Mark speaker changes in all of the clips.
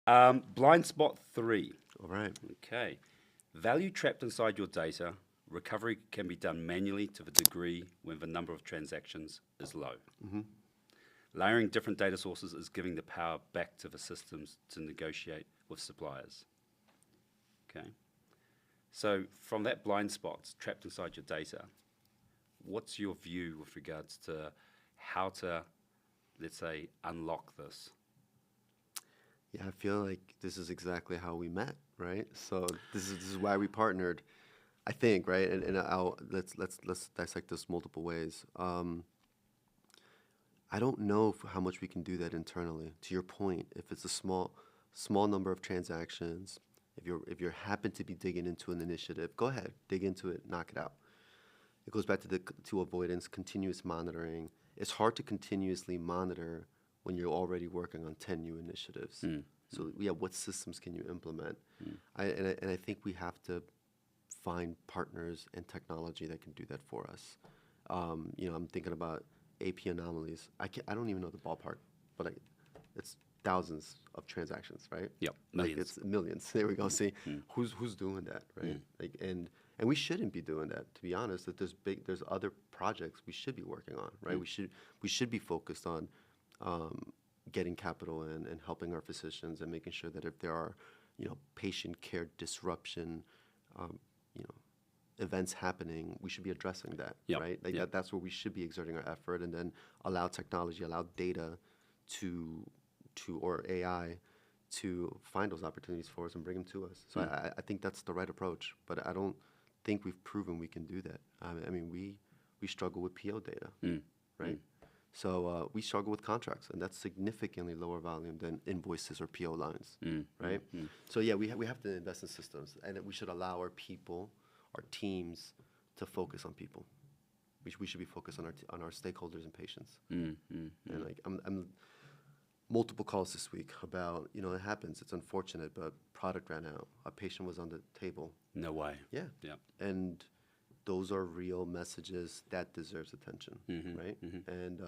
Speaker 1: Blind spot 3.
Speaker 2: All right.
Speaker 1: Okay. Value trapped inside your data. Recovery can be done manually to the degree when the number of transactions is low.
Speaker 2: Mm-hmm.
Speaker 1: Layering different data sources is giving the power back to the systems to negotiate with suppliers. Okay. So from that blind spot trapped inside your data, what's your view with regards to how to, let's say, unlock this?
Speaker 2: Yeah, I feel like this is exactly how we met, right? So this is why we partnered, I think, right? And let's dissect this multiple ways. I don't know how much we can do that internally. To your point, if it's a small number of transactions, if you happen to be digging into an initiative, go ahead, dig into it, knock it out. It goes back to avoidance, continuous monitoring. It's hard to continuously monitor when you're already working on 10 new initiatives. So yeah, what systems can you implement? I think we have to find partners and technology that can do that for us. I'm thinking about AP anomalies. I don't even know the ballpark, but it's thousands of transactions, right?
Speaker 1: Yep,
Speaker 2: Like
Speaker 1: millions.
Speaker 2: it's millions. There we go. See, who's doing that, right? Like and we shouldn't be doing that. To be honest, that there's other projects we should be working on, right? We should be focused on getting capital in and helping our physicians and making sure that if there are, patient care disruption, you know, events happening, we should be addressing that,
Speaker 1: Yep,
Speaker 2: right? Like
Speaker 1: yep.
Speaker 2: that's where we should be exerting our effort, and then allow technology, allow data to or AI to find those opportunities for us and bring them to us. So I think that's the right approach, but I don't think we've proven we can do that. I mean, we struggle with PO data, right? So we struggle with contracts, and that's significantly lower volume than invoices or PO lines, right? So yeah, we have to invest in systems, and we should allow our people, our teams, to focus on people. We should be focused on our stakeholders and patients. And like I'm multiple calls this week about, it happens, it's unfortunate, but product ran out. A patient was on the table.
Speaker 1: No way.
Speaker 2: Yeah.
Speaker 1: Yeah.
Speaker 2: And those are real messages that deserves attention, right? And,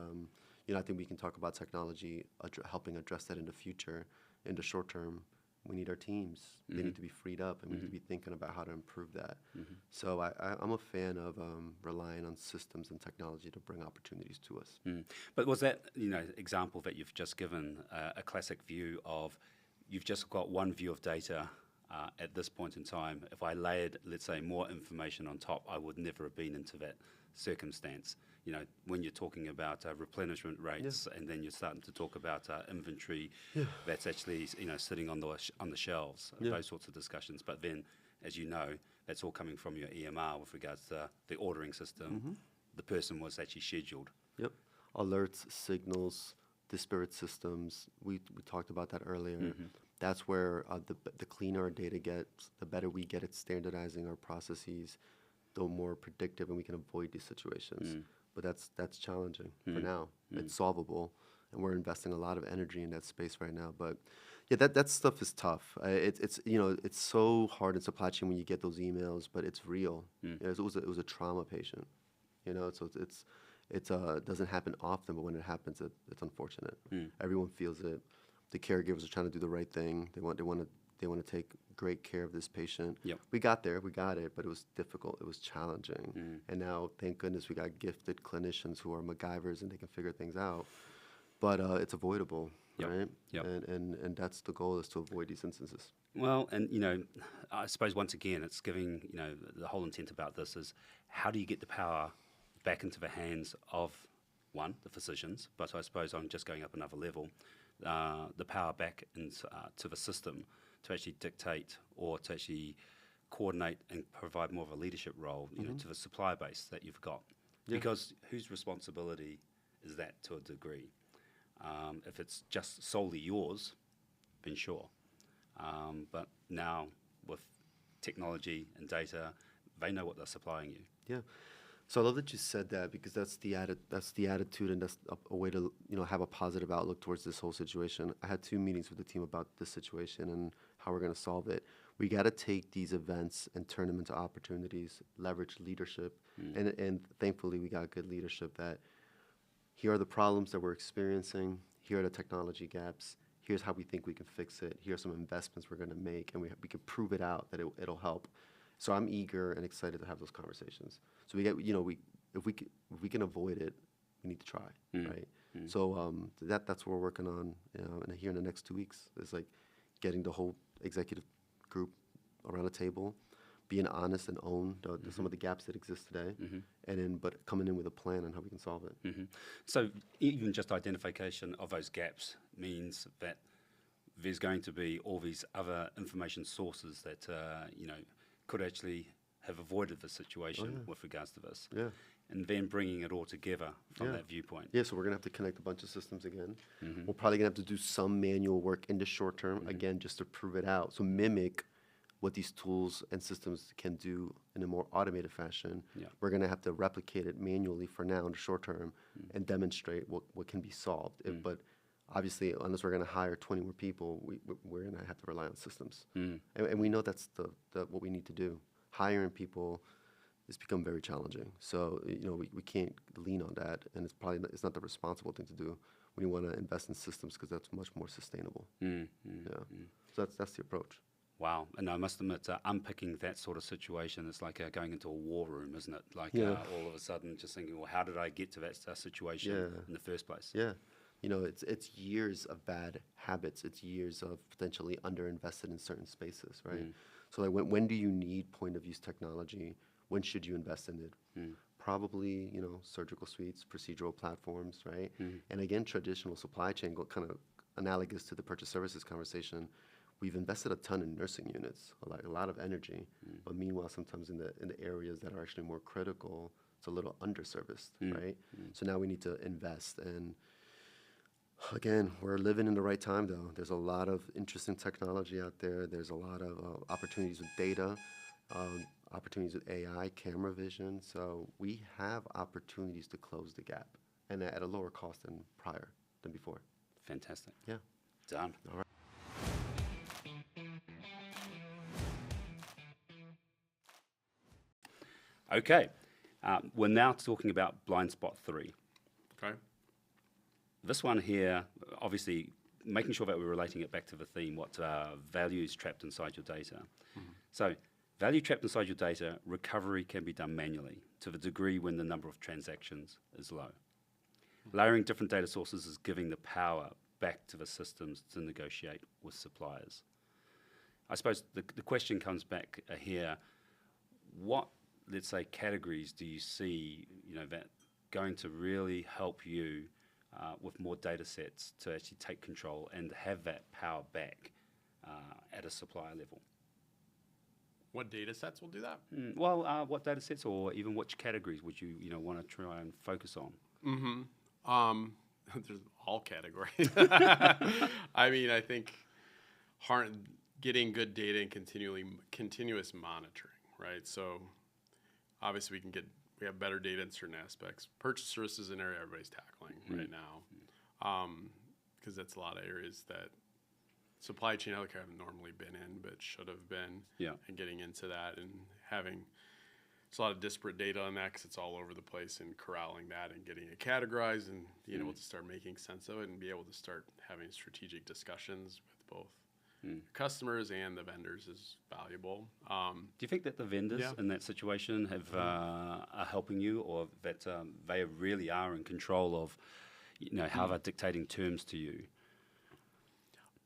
Speaker 2: I think we can talk about technology helping address that in the future. In the short term, we need our teams. They need to be freed up, and we need to be thinking about how to improve that. So I'm a fan of relying on systems and technology to bring opportunities to us.
Speaker 1: But was that, example that you've just given a classic view of you've just got one view of data at this point in time? If I layered, let's say, more information on top, I would never have been into that circumstance. When you're talking about replenishment rates, and then you're starting to talk about inventory that's actually, sitting on the shelves, those sorts of discussions. But then, as you know, that's all coming from your EMR with regards to the ordering system. The person was actually scheduled.
Speaker 2: Yep. Alerts, signals, disparate systems. We talked about that earlier. That's where the cleaner our data gets, the better we get at standardizing our processes, the more predictive, and we can avoid these situations. But that's challenging for now. It's solvable, and we're investing a lot of energy in that space right now. But yeah, that stuff is tough. It's so hard in supply chain when you get those emails, but it's real. It was a trauma patient. So it doesn't happen often, but when it happens, it's unfortunate. Everyone feels it. The caregivers are trying to do the right thing. They want to take great care of this patient.
Speaker 1: Yep.
Speaker 2: We got it, but it was difficult. It was challenging. And now, thank goodness, we got gifted clinicians who are MacGyvers and they can figure things out. But it's avoidable, right?
Speaker 1: Yep.
Speaker 2: And that's the goal, is to avoid these instances.
Speaker 1: Well, and I suppose once again, it's giving, the whole intent about this is how do you get the power back into the hands of, one, the physicians, but I suppose I'm just going up another level, the power back into to the system to actually dictate or to actually coordinate and provide more of a leadership role, to the supplier base that you've got. Because whose responsibility is that to a degree? If it's just solely yours, then sure. But now with technology and data, they know what they're supplying you.
Speaker 2: Yeah. So I love that you said that, because that's the attitude, and that's a way to have a positive outlook towards this whole situation. I had 2 meetings with the team about this situation and how we're going to solve it. We got to take these events and turn them into opportunities, leverage leadership, and thankfully we got good leadership that here are the problems that we're experiencing, here are the technology gaps, Here's how we think we can fix it. Here's some investments we're going to make, and we can prove it out that it'll help. So I'm eager and excited to have those conversations. So we get, if we can avoid it, we need to try, right? So that's what we're working on, and here in the next 2 weeks is like getting the whole executive group around the table, being honest and own some of the gaps that exist today, but coming in with a plan on how we can solve it.
Speaker 1: So even just identification of those gaps means that there's going to be all these other information sources that could actually have avoided the situation with regards to this.
Speaker 2: Yeah.
Speaker 1: And then bringing it all together from that viewpoint.
Speaker 2: Yeah, so we're going to have to connect a bunch of systems again. We're probably going to have to do some manual work in the short term, again, just to prove it out. So mimic what these tools and systems can do in a more automated fashion.
Speaker 1: Yeah.
Speaker 2: We're going to have to replicate it manually for now in the short term and demonstrate what can be solved. But obviously, unless we're going to hire 20 more people, we're going to have to rely on systems. And we know that's what we need to do. Hiring people it's become very challenging. So, we can't lean on that, and it's not the responsible thing to do. We want to invest in systems because that's much more sustainable. So that's the approach.
Speaker 1: Wow. And I must admit, unpicking that sort of situation is like going into a war room, isn't it? Like all of a sudden just thinking, well, how did I get to that situation in the first place?
Speaker 2: Yeah. It's years of bad habits. It's years of potentially underinvested in certain spaces, right? So like when do you need point-of-use technology? When should you invest in it? Probably, surgical suites, procedural platforms, right? And again, traditional supply chain, kind of analogous to the purchase services conversation. We've invested a ton in nursing units, a lot of energy, but meanwhile, sometimes in the areas that are actually more critical, it's a little underserviced, right? So now we need to invest, and again, we're living in the right time, though. There's a lot of interesting technology out there. There's a lot of opportunities with data, opportunities with AI, camera vision. So we have opportunities to close the gap, and at a lower cost than before.
Speaker 1: Fantastic.
Speaker 2: Yeah.
Speaker 1: Done.
Speaker 2: All right.
Speaker 1: Okay. We're now talking about blind spot 3.
Speaker 3: Okay.
Speaker 1: This one here, obviously, making sure that we're relating it back to the theme, what value is trapped inside your data. So value trapped inside your data, recovery can be done manually to the degree when the number of transactions is low. Layering different data sources is giving the power back to the systems to negotiate with suppliers. I suppose the question comes back here, what, let's say, categories do you see, that going to really help you with more data sets to actually take control and have that power back at a supplier level?
Speaker 3: What data sets will do that?
Speaker 1: What data sets or even which categories would you want to try and focus on?
Speaker 3: There's all categories. I mean, I think getting good data and continuous monitoring, right? So obviously we have better data in certain aspects. Purchase services is an area everybody's tackling right now, because that's a lot of areas that supply chain healthcare haven't normally been in, but should have been. And getting into that and having a lot of disparate data on that because it's all over the place, and corralling that and getting it categorized and being able to start making sense of it and be able to start having strategic discussions with both customers and the vendors is valuable.
Speaker 1: Do you think that the vendors in that situation are helping you, or that they really are in control of, how they're dictating terms to you?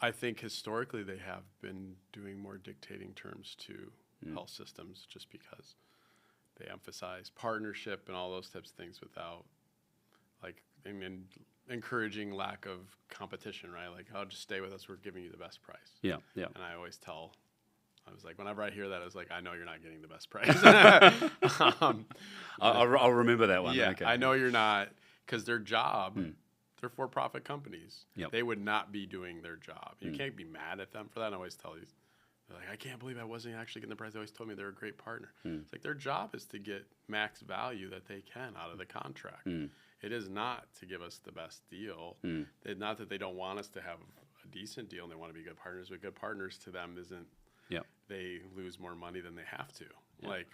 Speaker 3: I think historically they have been doing more dictating terms to health systems just because they emphasize partnership and all those types of things without, and encouraging lack of competition, right? Like, oh, just stay with us. We're giving you the best price.
Speaker 1: Yeah.
Speaker 3: And I always I was like, whenever I hear that, I was like, I know you're not getting the best price.
Speaker 1: I'll remember that one.
Speaker 3: Yeah,
Speaker 1: okay.
Speaker 3: I know you're not, because their job, they're for-profit companies.
Speaker 1: Yep.
Speaker 3: They would not be doing their job. You can't be mad at them for that. And I always tell you, they're like, I can't believe I wasn't actually getting the price. They always told me they're a great partner. It's like their job is to get max value that they can out of the contract. It is not to give us the best deal. It's not that they don't want us to have a decent deal and they want to be good partners, but good partners to them isn't they lose more money than they have to.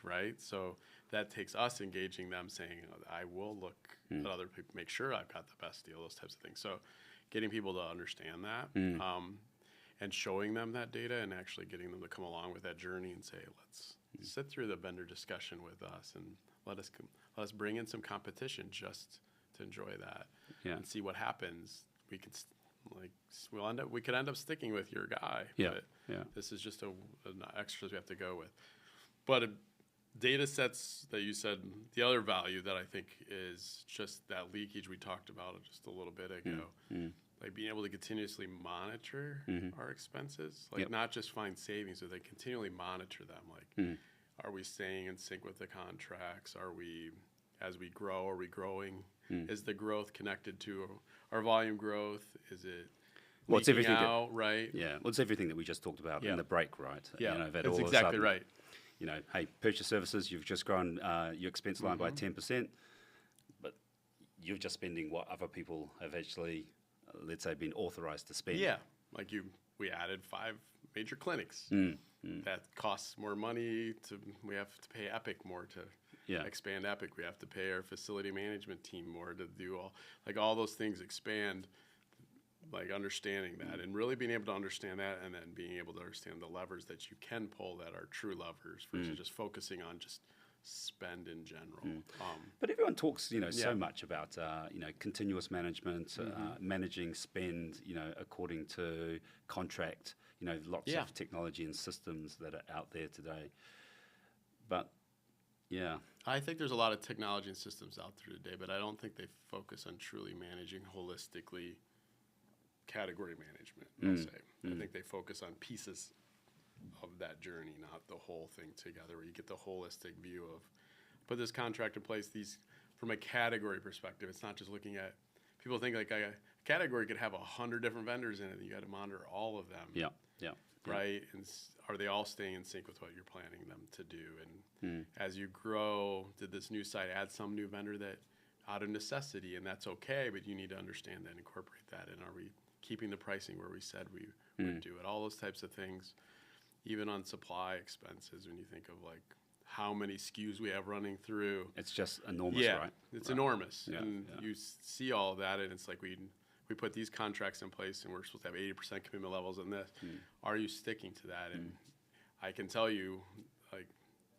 Speaker 3: Right? So that takes us engaging them, saying, I will look at other people, make sure I've got the best deal, those types of things. So getting people to understand that, and showing them that data, and actually getting them to come along with that journey and say, let's sit through the vendor discussion with us, and let us bring in some competition just to enjoy that, and see what happens. We could we could end up sticking with your guy. But this is just an extras we have to go with. But data sets that you said, the other value that I think is just that leakage we talked about just a little bit ago. Like being able to continuously monitor our expenses, like not just find savings, but they continually monitor them. Like, are we staying in sync with the contracts? Are we, as we grow, are we growing? Is the growth connected to our volume growth? Is it
Speaker 1: it's everything
Speaker 3: out, right?
Speaker 1: Yeah, well, it's everything that we just talked about in the break, right?
Speaker 3: Yeah,
Speaker 1: you know, that
Speaker 3: that's
Speaker 1: all of a
Speaker 3: exactly
Speaker 1: sudden,
Speaker 3: right.
Speaker 1: You know, hey, purchase services, you've just grown your expense line by 10%, but you're just spending what other people have actually, let's say, been authorized to spend.
Speaker 3: Yeah, like we added 5 major clinics. That costs more money. We have to pay Epic more to expand Epic. We have to pay our facility management team more to do all those things expand. Like understanding that and really being able to understand that, and then being able to understand the levers that you can pull that are true levers versus just focusing on just spend in general.
Speaker 1: But everyone talks, you know, so much about, you know, continuous management, managing spend, you know, according to contract, you know, lots of technology and systems that are out there today. But,
Speaker 3: I think there's a lot of technology and systems out there today, but I don't think they focus on truly managing holistically category management, I'll say. I think they focus on pieces of that journey, not the whole thing together, where you get the holistic view of put this contract in place. These, from a category perspective, it's not just looking at, people think like a category could have 100 different vendors in it, and you got to monitor all of them. Right? And are they all staying in sync with what you're planning them to do? And as you grow, did this new site add some new vendor that out of necessity, and that's okay, but you need to understand that and incorporate that. And are we keeping the pricing where we said we would do it? All those types of things, even on supply expenses, when you think of like how many SKUs we have running through.
Speaker 1: it's just enormous, right?
Speaker 3: It's enormous. You see all of that, and it's like we put these contracts in place, and we're supposed to have 80% commitment levels in this. Are you sticking to that? And I can tell you, like,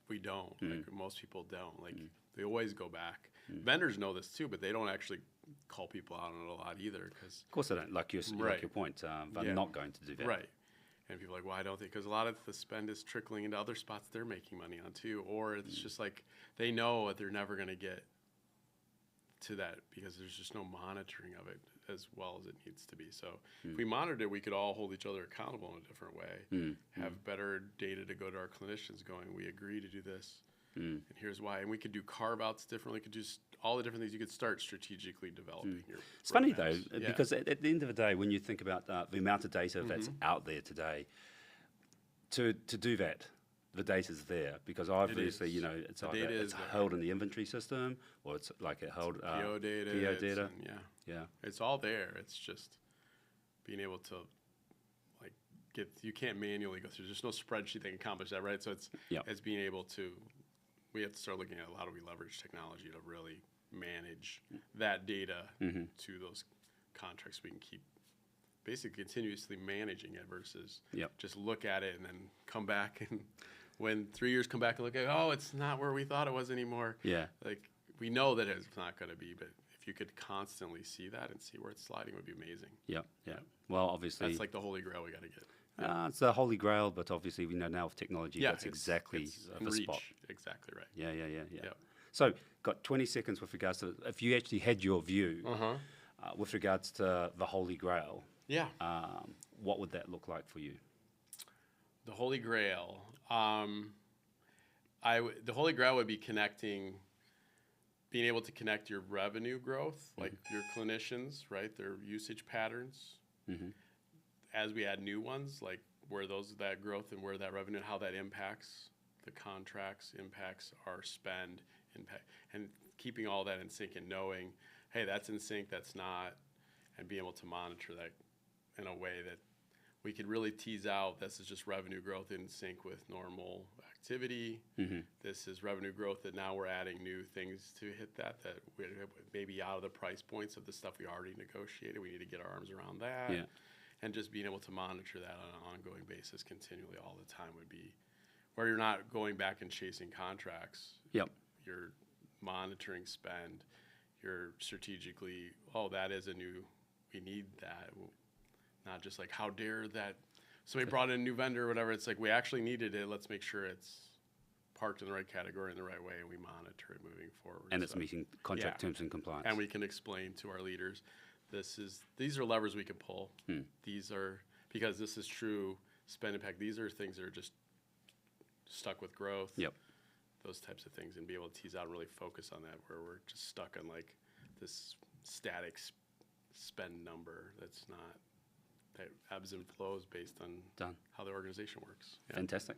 Speaker 3: we don't. Like, most people don't. Like, they always go back. Vendors know this too, but they don't actually call people out on it a lot either. Cause,
Speaker 1: of course they don't. Like your point, they're not going to do that.
Speaker 3: Right. And people are like, why don't they? Because a lot of the spend is trickling into other spots they're making money on too. Or it's just like they know that they're never going to get to that because there's just no monitoring of it as well as it needs to be. So if we monitored it, we could all hold each other accountable in a different way, have better data to go to our clinicians going, we agree to do this, and here's why. And we could do carve-outs differently. We could do all the different things. You could start strategically developing your
Speaker 1: It's funny, though, because at the end of the day, when you think about the amount of data that's out there today, to do that, the data's there because obviously, you know, it's either it's held in the inventory system or it's like it held
Speaker 3: PO data.
Speaker 1: PO data.
Speaker 3: It's all there. It's just being able to like you can't manually go through. There's no spreadsheet that can accomplish that, right? So it's being able to. We have to start looking at how do we leverage technology to really manage that data to those contracts. We can keep basically continuously managing it versus just look at it and then come back and when 3 years come back and look at it's not where we thought it was anymore. Like we know that it's not going to be, but if you could constantly see that and see where it's sliding, it would be amazing.
Speaker 1: Well, obviously
Speaker 3: that's like the holy grail we got to get.
Speaker 1: It's the holy grail, but obviously we know now with technology that's exactly the spot.
Speaker 3: Exactly right.
Speaker 1: Yeah. So, got 20 seconds with regards to if you actually had your view with regards to the holy grail. What would that look like for you?
Speaker 3: The holy grail. The holy grail would be being able to connect your revenue growth, like your clinicians, right? Their usage patterns. As we add new ones, like where that growth and where that revenue and how that impacts the contracts, impacts our spend, and keeping all that in sync and knowing, hey, that's in sync, that's not, and being able to monitor that in a way that we could really tease out this is just revenue growth in sync with normal activity. This is revenue growth that now we're adding new things to hit that we maybe out of the price points of the stuff we already negotiated. We need to get our arms around that.
Speaker 1: Yeah.
Speaker 3: And just being able to monitor that on an ongoing basis continually all the time would be where you're not going back and chasing contracts.
Speaker 1: Yep.
Speaker 3: You're monitoring spend. You're strategically, that is we need that. Not just like, how dare that somebody brought in a new vendor or whatever. It's like, we actually needed it. Let's make sure it's parked in the right category in the right way, and we monitor it moving forward.
Speaker 1: And it's meeting contract terms and compliance.
Speaker 3: And we can explain to our leaders, these are levers we can pull. These are, because this is true spend impact, these are things that are just stuck with growth.
Speaker 1: Yep.
Speaker 3: Those types of things, and be able to tease out and really focus on that, where we're just stuck on like this static spend number that's not, that ebbs and flows based on
Speaker 1: Done.
Speaker 3: how the organization works. Yeah.
Speaker 1: Fantastic.